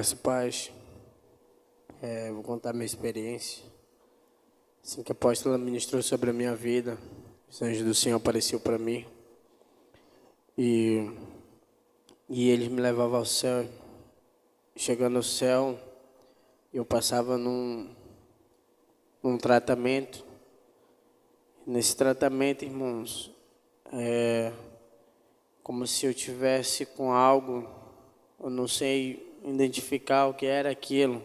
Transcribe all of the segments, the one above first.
Graças a paz. Vou contar minha experiência. Assim que a apóstola ministrou sobre a minha vida, os anjos do Senhor apareceu para mim e, eles me levavam ao céu. Chegando ao céu, eu passava num tratamento. Nesse tratamento, irmãos, como se eu tivesse com algo, eu não sei identificar o que era aquilo,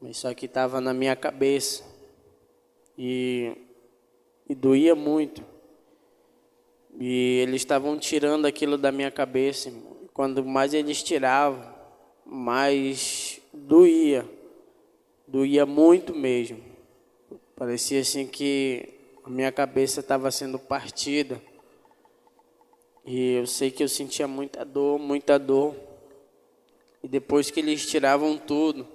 mas só que estava na minha cabeça e doía muito. E eles estavam tirando aquilo da minha cabeça, irmão. Quando mais eles tiravam, mais doía muito mesmo. Parecia assim que a minha cabeça estava sendo partida. E eu sei que eu sentia muita dor. E depois que eles tiravam tudo,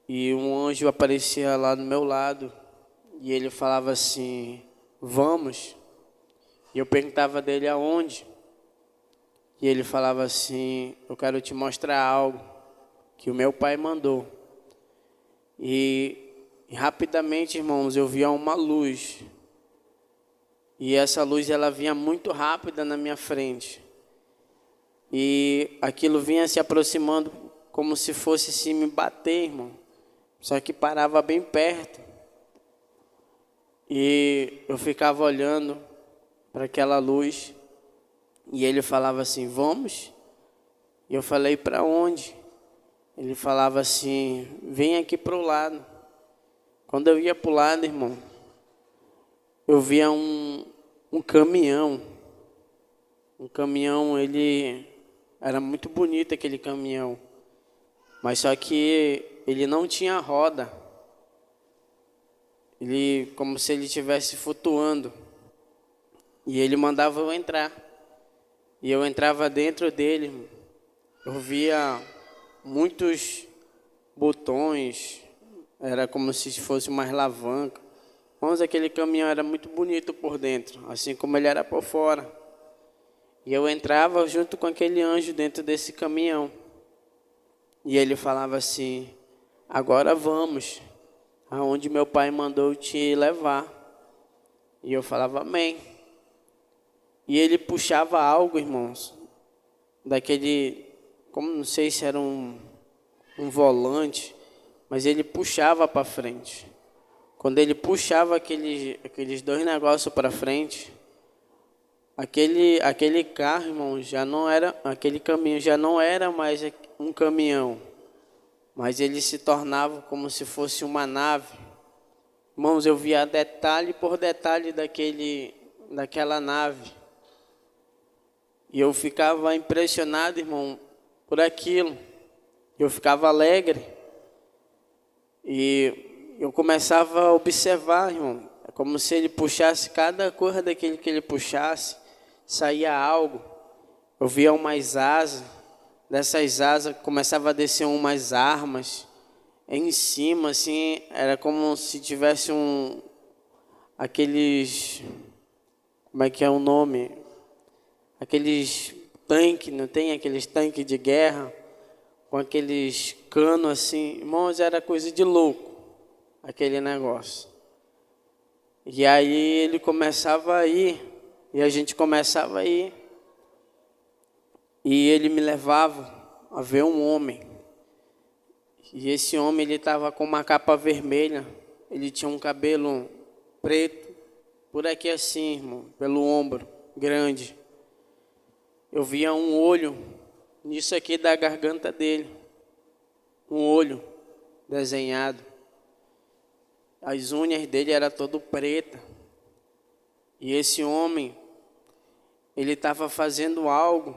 e um anjo aparecia lá do meu lado, e ele falava assim: vamos. E eu perguntava dele aonde. E ele falava assim: eu quero te mostrar algo que o meu pai mandou. E rapidamente, irmãos, eu via uma luz. E essa luz, ela vinha muito rápida na minha frente. E aquilo vinha se aproximando como se fosse se me bater, irmão. Só que parava bem perto. E eu ficava olhando para aquela luz. E ele falava assim: vamos? E eu falei: para onde? Ele falava assim: vem aqui para o lado. Quando eu ia para o lado, irmão, eu via um caminhão. Um caminhão, ele era muito bonito, aquele caminhão. Mas só que ele não tinha roda. Ele, como se ele estivesse flutuando. E ele mandava eu entrar. E eu entrava dentro dele. Eu via muitos botões. Era como se fosse uma alavanca. Mas aquele caminhão era muito bonito por dentro, assim como ele era por fora. E eu entrava junto com aquele anjo dentro desse caminhão. E ele falava assim: agora vamos aonde meu pai mandou te levar. E eu falava: amém. E ele puxava algo, irmãos, daquele, como não sei se era um volante, mas ele puxava para frente. Quando ele puxava aqueles dois negócios para frente, aquele carro, irmão, já não era, aquele caminho já não era mais um caminhão, mas ele se tornava como se fosse uma nave. Irmãos, eu via detalhe por detalhe daquela nave. E eu ficava impressionado, irmão, por aquilo. Eu ficava alegre. E eu começava a observar, irmão, como se ele puxasse cada coisa daquele que ele puxasse, saía algo. Eu via umas asas, dessas asas começava a descer umas armas em cima, assim, era como se tivesse aqueles, como é que é o nome? Aqueles tanques, não tem aqueles tanques de guerra, com aqueles canos assim, irmãos, era coisa de louco, aquele negócio. E aí ele começava a ir, e a gente começava a ir, e ele me levava a ver um homem. E esse homem, ele estava com uma capa vermelha, ele tinha um cabelo preto, por aqui assim, irmão, pelo ombro, grande. Eu via um olho nisso aqui da garganta dele, um olho desenhado. As unhas dele eram todo preta. E esse homem, ele estava fazendo algo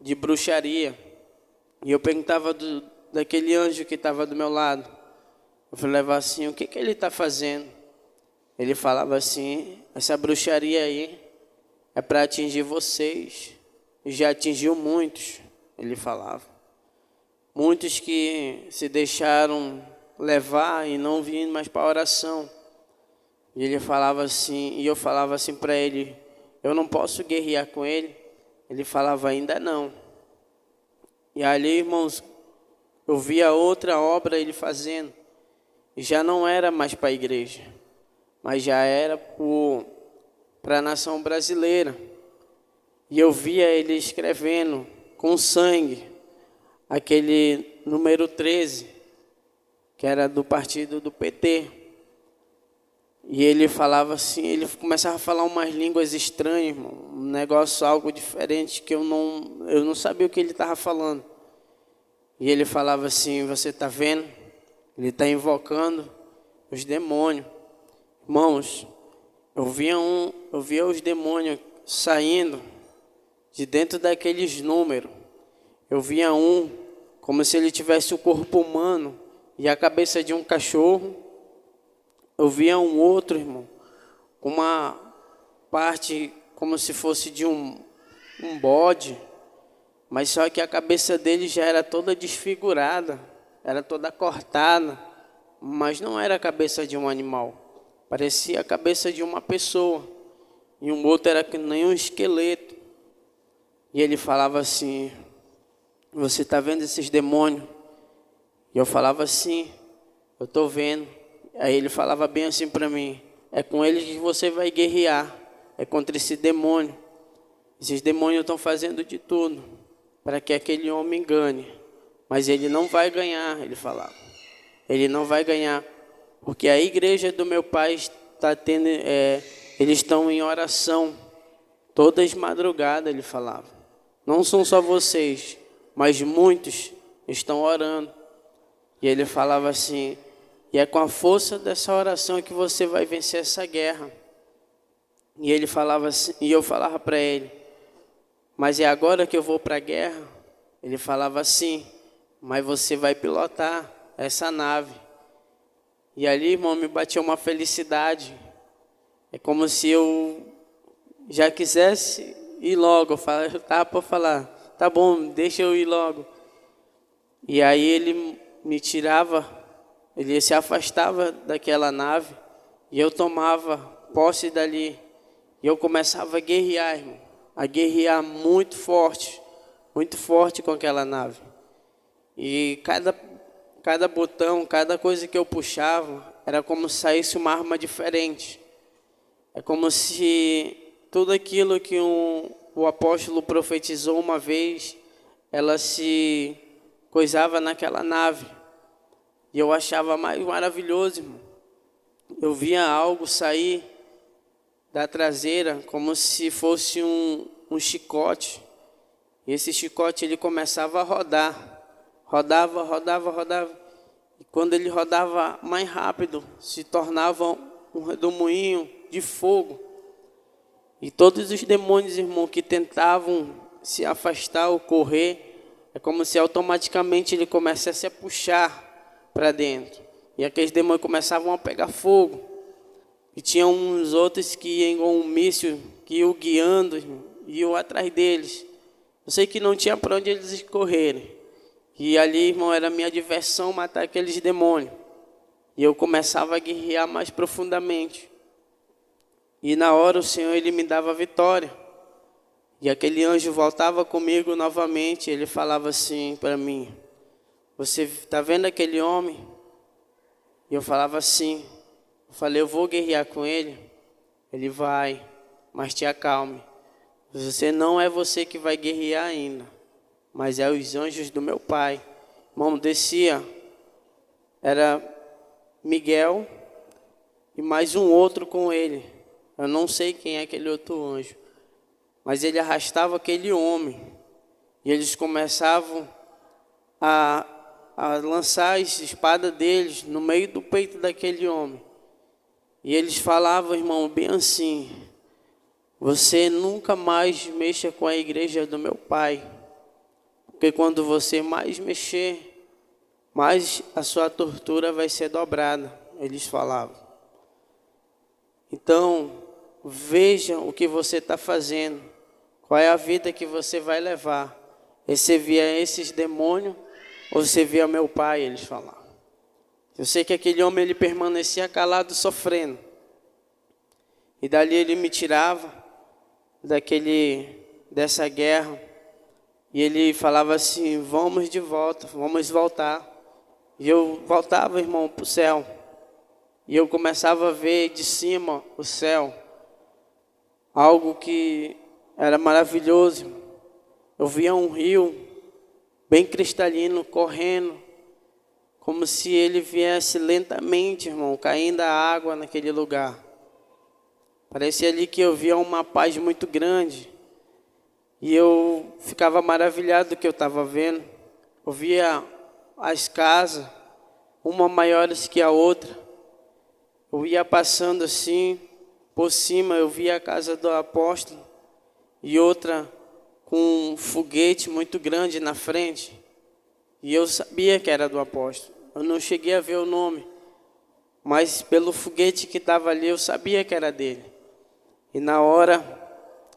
de bruxaria. E eu perguntava daquele anjo que estava do meu lado. Eu falei assim: o que ele está fazendo? Ele falava assim: essa bruxaria aí é para atingir vocês. E já atingiu muitos, ele falava. Muitos que se deixaram levar e não vinham mais para a oração. E ele falava assim, e eu falava assim para ele: eu não posso guerrear com ele. Ele falava: ainda não. E ali, irmãos, eu via outra obra ele fazendo. E já não era mais para a igreja, mas já era para a nação brasileira. E eu via ele escrevendo com sangue aquele número 13, que era do partido do PT. E ele falava assim, ele começava a falar umas línguas estranhas, irmão, um negócio, algo diferente, que eu não sabia o que ele estava falando. E ele falava assim, você está vendo? Ele está invocando os demônios. Irmãos, eu via os demônios saindo de dentro daqueles números. Eu via um como se ele tivesse o corpo humano e a cabeça de um cachorro. Eu via um outro, irmão, com uma parte como se fosse de um bode, mas só que a cabeça dele já era toda desfigurada, era toda cortada, mas não era a cabeça de um animal, parecia a cabeça de uma pessoa. E um outro era que nem um esqueleto. E ele falava assim, você está vendo esses demônios? E eu falava assim, eu estou vendo. Aí ele falava bem assim para mim, é com eles que você vai guerrear, é contra esse demônio. Esses demônios estão fazendo de tudo para que aquele homem ganhe, mas ele não vai ganhar, ele falava. Ele não vai ganhar, porque a igreja do meu pai está tendo, eles estão em oração, todas madrugadas, ele falava. Não são só vocês, mas muitos estão orando. E ele falava assim, e é com a força dessa oração que você vai vencer essa guerra. E ele falava assim, e eu falava para ele, mas é agora que eu vou para a guerra? Ele falava assim, mas você vai pilotar essa nave. E ali, irmão, me batia uma felicidade. É como se eu já quisesse ir logo. Eu estava para falar, tá bom, deixa eu ir logo. E aí ele me tirava, ele se afastava daquela nave e eu tomava posse dali. E eu começava a guerrear, irmão, a guerrear muito forte com aquela nave. E cada botão, cada coisa que eu puxava, era como se saísse uma arma diferente. É como se tudo aquilo que o apóstolo profetizou uma vez, ela se coisava naquela nave. E eu achava mais maravilhoso, irmão. Eu via algo sair da traseira como se fosse um chicote. E esse chicote ele começava a rodar. Rodava. E quando ele rodava mais rápido, se tornava um redemoinho de fogo. E todos os demônios, irmão, que tentavam se afastar ou correr, é como se automaticamente ele começasse a puxar para dentro. E aqueles demônios começavam a pegar fogo. E tinha uns outros que iam com um míssil, que iam guiando, irmão, iam atrás deles. Eu sei que não tinha para onde eles correrem. E ali, irmão, era a minha diversão matar aqueles demônios. E eu começava a guerrear mais profundamente. E na hora o Senhor, ele me dava vitória. E aquele anjo voltava comigo novamente. Ele falava assim para mim, você está vendo aquele homem? E eu falava assim. Eu falei, eu vou guerrear com ele. Ele vai, mas te acalme. Não é você que vai guerrear ainda, mas é os anjos do meu pai. Irmão, descia, era Miguel e mais um outro com ele. Eu não sei quem é aquele outro anjo, mas ele arrastava aquele homem. E eles começavam a lançar as espadas deles no meio do peito daquele homem. E eles falavam, irmão, bem assim, você nunca mais mexa com a igreja do meu pai, porque quando você mais mexer, mais a sua tortura vai ser dobrada, eles falavam. Então, veja o que você está fazendo, qual é a vida que você vai levar. Você via esses demônios ou você via meu pai, eles falavam. Eu sei que aquele homem ele permanecia calado, sofrendo. E dali ele me tirava dessa guerra. E ele falava assim, vamos de volta, vamos voltar. E eu voltava, irmão, para o céu. E eu começava a ver de cima o céu. Algo que era maravilhoso. Eu via um rio bem cristalino correndo. Como se ele viesse lentamente, irmão, caindo a água naquele lugar. Parecia ali que eu via uma paz muito grande. E eu ficava maravilhado do que eu estava vendo. Eu via as casas, uma maiores que a outra. Eu ia passando assim, por cima, eu via a casa do apóstolo. E outra com um foguete muito grande na frente. E eu sabia que era do apóstolo. Eu não cheguei a ver o nome. Mas pelo foguete que estava ali, eu sabia que era dele. E na hora,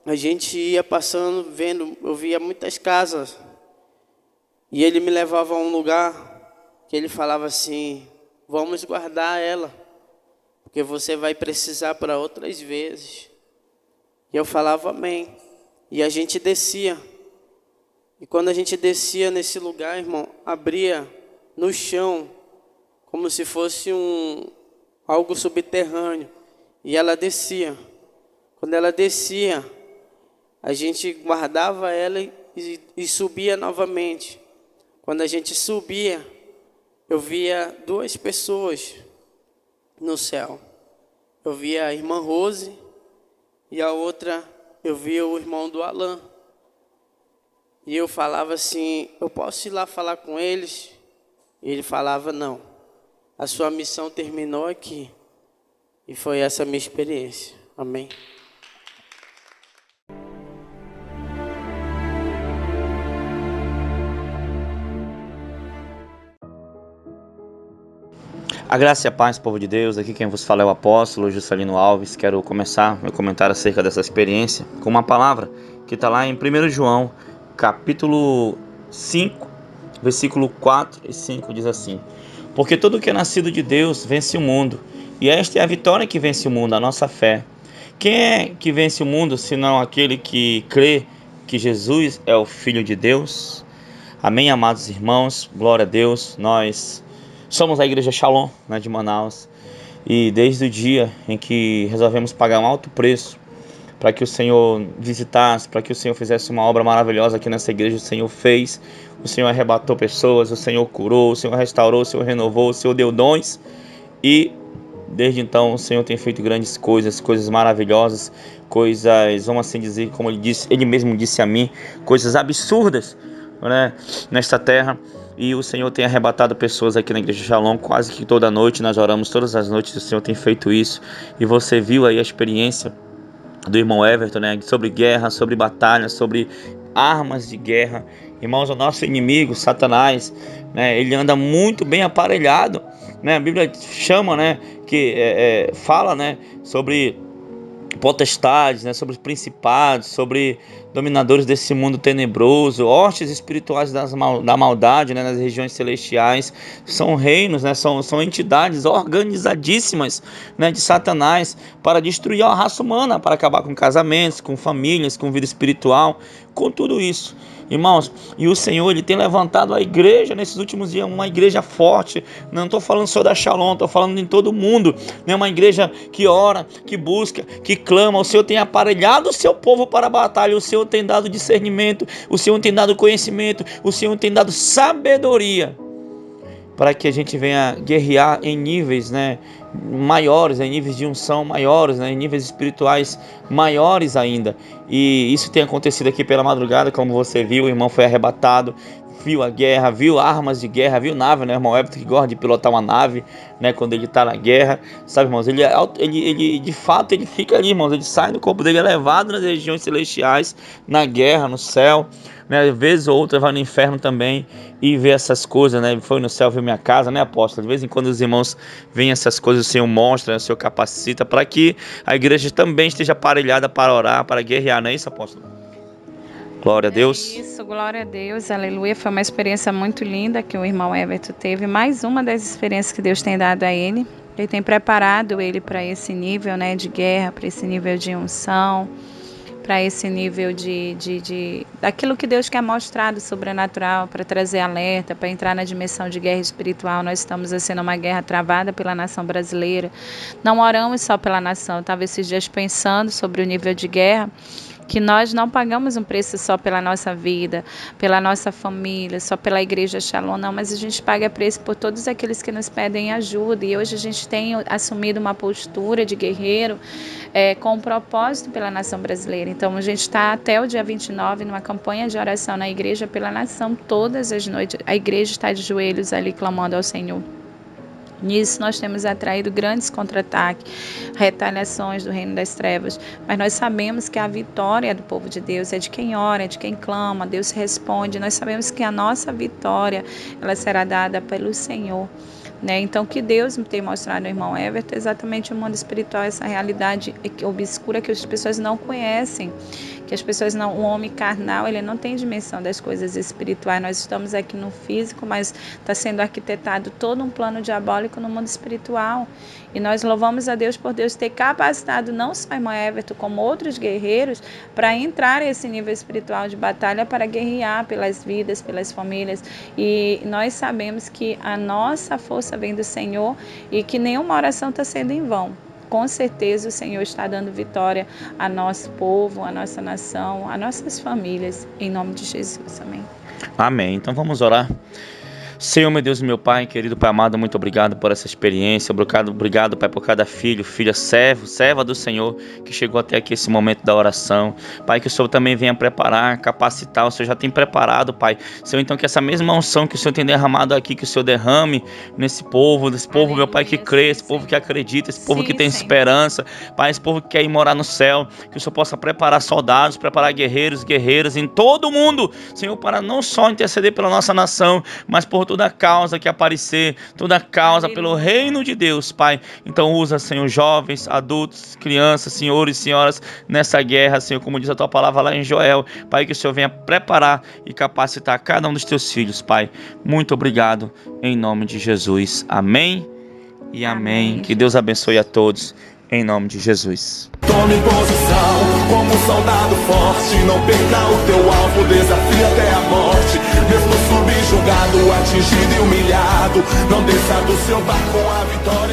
a gente ia passando, vendo, eu via muitas casas. E ele me levava a um lugar que ele falava assim, vamos guardar ela, porque você vai precisar para outras vezes. E eu falava amém. E a gente descia. E quando a gente descia nesse lugar, irmão, abria no chão, como se fosse algo subterrâneo. E ela descia. Quando ela descia, a gente guardava ela e subia novamente. Quando a gente subia, eu via duas pessoas no céu. Eu via a irmã Rose e a outra, eu via o irmão do Alan. E eu falava assim, eu posso ir lá falar com eles? E ele falava, não, a sua missão terminou aqui. E foi essa a minha experiência. Amém. A graça e a paz, povo de Deus, aqui quem vos fala é o apóstolo Juscelino Alves. Quero começar meu comentário acerca dessa experiência com uma palavra que está lá em 1 João, capítulo 5, versículo 4 e 5, diz assim: porque todo que é nascido de Deus vence o mundo, e esta é a vitória que vence o mundo, a nossa fé. Quem é que vence o mundo, senão aquele que crê que Jesus é o Filho de Deus? Amém, amados irmãos, glória a Deus. Nós somos a Igreja Shalom, de Manaus, e desde o dia em que resolvemos pagar um alto preço para que o Senhor visitasse, para que o Senhor fizesse uma obra maravilhosa aqui nessa igreja, o Senhor fez. O Senhor arrebatou pessoas, o Senhor curou, o Senhor restaurou, o Senhor renovou, o Senhor deu dons, e desde então o Senhor tem feito grandes coisas, coisas maravilhosas, coisas, vamos assim dizer, como Ele mesmo disse a mim, coisas absurdas, nesta terra. E o Senhor tem arrebatado pessoas aqui na Igreja Shalom quase que toda noite. Nós oramos todas as noites, o Senhor tem feito isso. E você viu aí a experiência do irmão Everton, sobre guerra, sobre batalha, sobre armas de guerra. Irmãos, o nosso inimigo, Satanás, ele anda muito bem aparelhado, A Bíblia chama, fala, sobre potestades, sobre principados, sobre dominadores desse mundo tenebroso, hostes espirituais da maldade, nas regiões celestiais. São reinos, são entidades organizadíssimas, de Satanás, para destruir a raça humana, para acabar com casamentos, com famílias, com vida espiritual, com tudo isso. Irmãos, e o Senhor, Ele tem levantado a igreja nesses últimos dias, uma igreja forte. Não estou falando só da Shalom, estou falando em todo mundo, uma igreja que ora, que busca, que clama. O Senhor tem aparelhado o seu povo para a batalha, o Senhor tem dado discernimento, o Senhor tem dado conhecimento, o Senhor tem dado sabedoria, para que a gente venha guerrear em níveis, maiores, em níveis de unção maiores, em níveis espirituais maiores ainda. E isso tem acontecido aqui pela madrugada, como você viu, o irmão foi arrebatado, viu a guerra, viu armas de guerra, viu nave, irmão Everton, que gosta de pilotar uma nave, quando ele está na guerra, sabe, irmãos, ele de fato, ele fica ali, irmãos, ele sai do corpo dele, é levado nas regiões celestiais, na guerra, no céu, vez ou outra vai no inferno também e vê essas coisas, foi no céu, viu minha casa, apóstolo? De vez em quando os irmãos veem essas coisas, o Senhor mostra, o Senhor capacita, para que a igreja também esteja aparelhada para orar, para guerrear, não é isso, apóstolo? Glória a Deus. É isso, glória a Deus, aleluia. Foi uma experiência muito linda que o irmão Everton teve, mais uma das experiências que Deus tem dado a ele. Ele tem preparado ele para esse nível, de guerra, para esse nível de unção, para esse nível de daquilo que Deus quer mostrar do sobrenatural, para trazer alerta, para entrar na dimensão de guerra espiritual. Nós estamos assim numa guerra travada pela nação brasileira. Não oramos só pela nação. Eu estava esses dias pensando sobre o nível de guerra, que nós não pagamos um preço só pela nossa vida, pela nossa família, só pela igreja Shalom, não, mas a gente paga preço por todos aqueles que nos pedem ajuda, e hoje a gente tem assumido uma postura de guerreiro com um propósito pela nação brasileira. Então a gente está até o dia 29 numa campanha de oração na igreja pela nação, todas as noites a igreja está de joelhos ali clamando ao Senhor. Nisso nós temos atraído grandes contra-ataques, retaliações do reino das trevas, mas nós sabemos que a vitória do povo de Deus é de quem ora, é de quem clama, Deus responde. Nós sabemos que a nossa vitória ela será dada pelo Senhor. Então, que Deus me tem mostrado no irmão Everton, exatamente o mundo espiritual, essa realidade obscura que as pessoas não conhecem, que as pessoas não, o homem carnal, ele não tem dimensão das coisas espirituais. Nós estamos aqui no físico, mas está sendo arquitetado todo um plano diabólico no mundo espiritual. E nós louvamos a Deus por Deus ter capacitado não só o irmão Everton, como outros guerreiros, para entrar nesse nível espiritual de batalha, para guerrear pelas vidas, pelas famílias. E nós sabemos que a nossa força vem do Senhor e que nenhuma oração está sendo em vão. Com certeza o Senhor está dando vitória a nosso povo, a nossa nação, a nossas famílias, em nome de Jesus. Amém. Amém. Então vamos orar. Senhor, meu Deus e meu Pai, querido Pai amado, muito obrigado por essa experiência, obrigado, Pai, por cada filho, filha, serva do Senhor, que chegou até aqui esse momento da oração. Pai, que o Senhor também venha preparar, capacitar, o Senhor já tem preparado, Pai. Senhor, então que essa mesma unção que o Senhor tem derramado aqui, que o Senhor derrame nesse povo, meu Pai, que crê, esse povo que acredita, esse povo que tem esperança, Pai, esse povo que quer ir morar no céu, que o Senhor possa preparar soldados, preparar guerreiros, guerreiras em todo o mundo, Senhor, para não só interceder pela nossa nação, mas por toda causa que aparecer, toda causa pelo reino de Deus, Pai. Então usa, Senhor, jovens, adultos, crianças, senhores e senhoras nessa guerra, Senhor, como diz a tua palavra lá em Joel, Pai, que o Senhor venha preparar e capacitar cada um dos teus filhos, Pai. Muito obrigado, em nome de Jesus. Amém e amém. Que Deus abençoe a todos, em nome de Jesus. Tome posição como um soldado forte, não perca o teu alvo, desafia até a morte. Mesmo subjugado, atingido e humilhado, não desça do seu barco com a vitória.